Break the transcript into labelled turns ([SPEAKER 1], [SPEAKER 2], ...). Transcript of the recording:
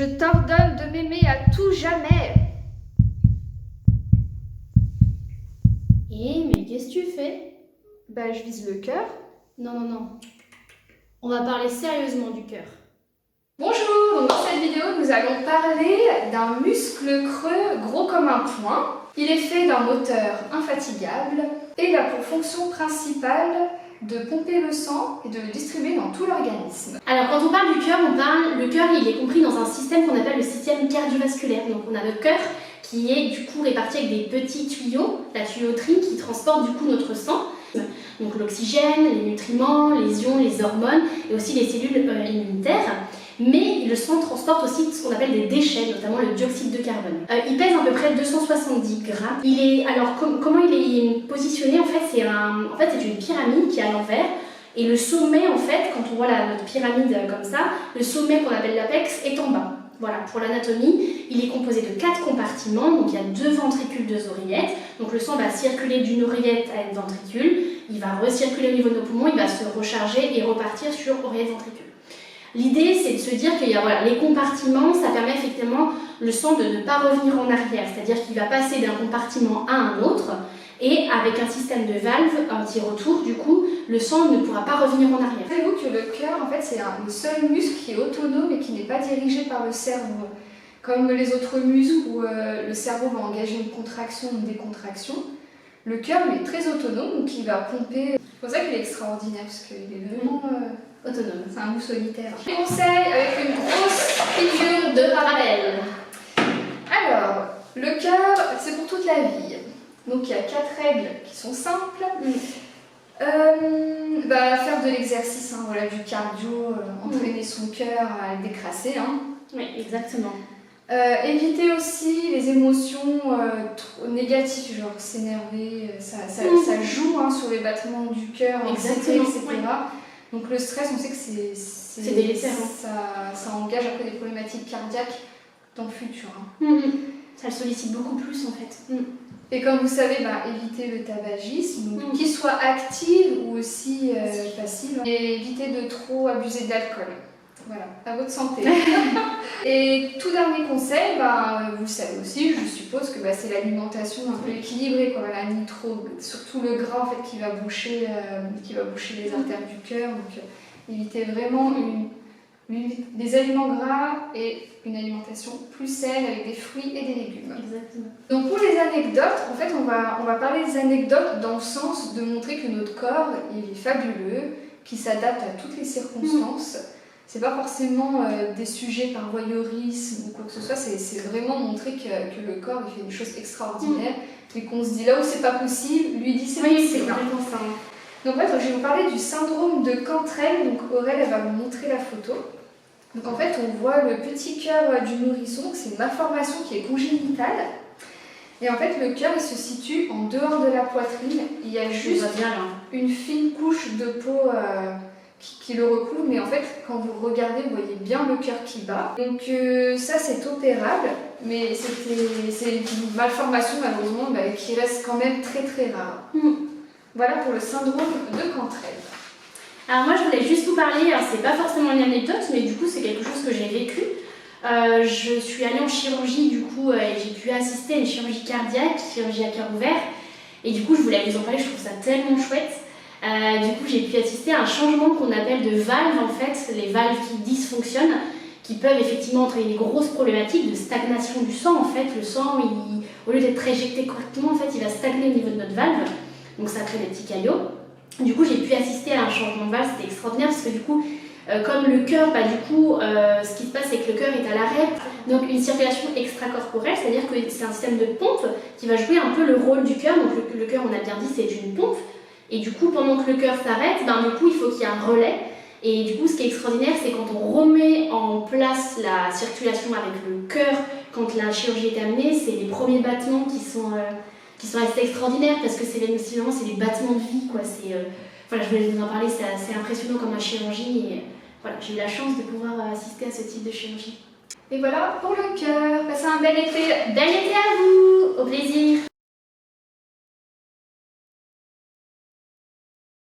[SPEAKER 1] Je t'ordonne de m'aimer à tout jamais.
[SPEAKER 2] Mais qu'est-ce que tu fais?
[SPEAKER 1] Bah, je vise le cœur.
[SPEAKER 2] Non, non, non. On va parler sérieusement du cœur.
[SPEAKER 1] Bonjour, donc dans cette vidéo, nous allons parler d'un muscle creux gros comme un poing. Il est fait d'un moteur infatigable et il a pour fonction principale de pomper le sang et de le distribuer dans tout l'organisme.
[SPEAKER 2] Alors quand on parle du cœur, le cœur il est compris dans un système qu'on appelle le système cardiovasculaire. Donc on a notre cœur qui est du coup réparti avec des petits tuyaux, la tuyauterie qui transporte du coup notre sang. Donc l'oxygène, les nutriments, les ions, les hormones et aussi les cellules immunitaires. Mais le sang transporte aussi ce qu'on appelle des déchets, notamment le dioxyde de carbone. Il pèse à peu près 270 grammes. Comment il est positionné? En fait, c'est une pyramide qui est à l'envers. Et le sommet, en fait, quand on voit notre pyramide comme ça, le sommet qu'on appelle l'apex est en bas. Voilà, pour l'anatomie, il est composé de 4 compartiments. Donc il y a 2 ventricules, 2 oreillettes. Donc le sang va circuler d'une oreillette à une ventricule. Il va recirculer au niveau de nos poumons, il va se recharger et repartir sur oreillette-ventricule. L'idée, c'est de se dire qu'il y a les compartiments, ça permet effectivement le sang de ne pas revenir en arrière, c'est-à-dire qu'il va passer d'un compartiment à un autre, et avec un système de valve anti-retour, du coup, le sang ne pourra pas revenir en arrière.
[SPEAKER 1] Savez-vous que le cœur, en fait, c'est le seul muscle qui est autonome et qui n'est pas dirigé par le cerveau. Comme les autres muscles où le cerveau va engager une contraction ou une décontraction, le cœur, lui, est très autonome, donc il va pomper. C'est pour ça qu'il est extraordinaire, parce qu'il est vraiment autonome. C'est un loup solitaire. Conseil avec une grosse figure de parallèle. Alors, le cœur, c'est pour toute la vie. Donc il y a 4 règles qui sont simples. Faire de l'exercice, voilà, du cardio, entraîner son cœur à le décrasser.
[SPEAKER 2] Oui, exactement.
[SPEAKER 1] Éviter aussi les émotions négatives, genre s'énerver, ça joue sur les battements du cœur, etc.
[SPEAKER 2] Oui.
[SPEAKER 1] Donc le stress, on sait que c'est
[SPEAKER 2] délétère.
[SPEAKER 1] Ça engage après des problématiques cardiaques dans le futur.
[SPEAKER 2] Ça le sollicite beaucoup plus en fait.
[SPEAKER 1] Et comme vous savez, éviter le tabagisme, qu'il soit actif ou aussi passif, et éviter de trop abuser de l'alcool. Voilà, à votre santé. Et tout dernier conseil, vous le savez aussi, je suppose que c'est l'alimentation un peu équilibrée, ni trop, surtout le gras en fait qui va boucher les artères du cœur. Donc évitez vraiment des aliments gras et une alimentation plus saine avec des fruits et des légumes.
[SPEAKER 2] Exactement.
[SPEAKER 1] Donc pour les anecdotes, en fait on va parler des anecdotes dans le sens de montrer que notre corps il est fabuleux, qu'il s'adapte à toutes les circonstances. C'est pas forcément des sujets par voyeurisme ou quoi que ce soit, c'est vraiment montrer que le corps il fait des choses extraordinaires et qu'on se dit là où c'est pas possible, lui dit c'est possible.
[SPEAKER 2] Complètement ça.
[SPEAKER 1] Donc en fait, je vais vous parler du syndrome de Cantrell. Donc Aurèle elle va vous montrer la photo. Donc en fait, on voit le petit cœur du nourrisson, c'est une malformation qui est congénitale. Et en fait, le cœur il se situe en dehors de la poitrine. Il y a juste une fine couche de peau qui le recouvre, mais en fait, quand vous regardez, vous voyez bien le cœur qui bat. Donc ça, c'est opérable, mais c'est une malformation malheureusement qui reste quand même très très rare. Voilà pour le syndrome de Cantrell.
[SPEAKER 2] Alors moi je voulais juste vous parler, c'est pas forcément une anecdote, mais du coup c'est quelque chose que j'ai vécu. Je suis allée en chirurgie du coup et j'ai pu assister à une chirurgie cardiaque, chirurgie à cœur ouvert. Et du coup je voulais vous en parler, je trouve ça tellement chouette. Du coup j'ai pu assister à un changement qu'on appelle de valve en fait, les valves qui dysfonctionnent, qui peuvent effectivement entraîner des grosses problématiques de stagnation du sang en fait. Le sang, au lieu d'être éjecté correctement, en fait il va stagner au niveau de notre valve, donc ça crée des petits caillots. Du coup j'ai pu assister à un changement de valve, c'était extraordinaire parce que du coup comme le cœur, ce qui se passe c'est que le cœur est à l'arrêt, donc une circulation extracorporelle, c'est-à-dire que c'est un système de pompe qui va jouer un peu le rôle du cœur. Donc le cœur, on a bien dit, c'est une pompe. Et du coup, pendant que le cœur s'arrête, du coup, il faut qu'il y ait un relais. Et du coup, ce qui est extraordinaire, c'est quand on remet en place la circulation avec le cœur, quand la chirurgie est terminée, c'est les premiers battements qui sont assez extraordinaires parce que c'est des battements de vie, quoi. Je voulais vous en parler, c'est assez impressionnant comme une chirurgie. Et voilà, j'ai eu la chance de pouvoir assister à ce type de chirurgie.
[SPEAKER 1] Et voilà pour le cœur. Passez un bel été.
[SPEAKER 2] Bel été à vous, au plaisir.